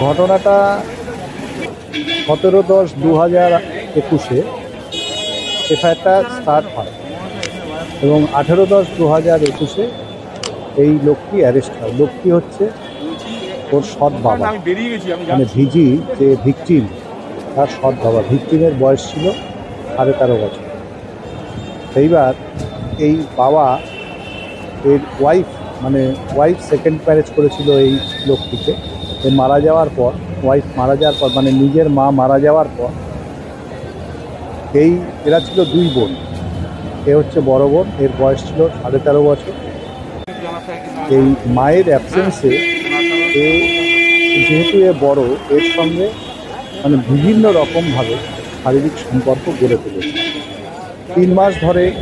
ঘটনাটা 17/10/2021 এফআইআরটা স্টার্ট হয় এবং 18/10/2021 এই লোকটি অ্যারেস্ট হয়। লোকটি হচ্ছে ওর সৎ বাবা, মানে ভিজি যে ভিকটিম তার সৎ বাবা। ভিকটিমের বয়স ছিল 13.5 বছর। এইবার এই বাবা এর ওয়াইফ সেকেন্ড ম্যারেজ করেছিল এই লোকটিকে। মারা যাওয়ার পর মানে নিজের মা মারা যাওয়ার পর এরা ছিল 2 বোন। এ হচ্ছে বড় বোন, এর বয়স ছিল 13.5 বছর। এই মায়ের অ্যাবসেন্সে যেহেতু এ বড়, এর সঙ্গে মানে বিভিন্ন রকমভাবে শারীরিক সম্পর্ক গড়ে তুলেছে। 3 মাস ধরে এর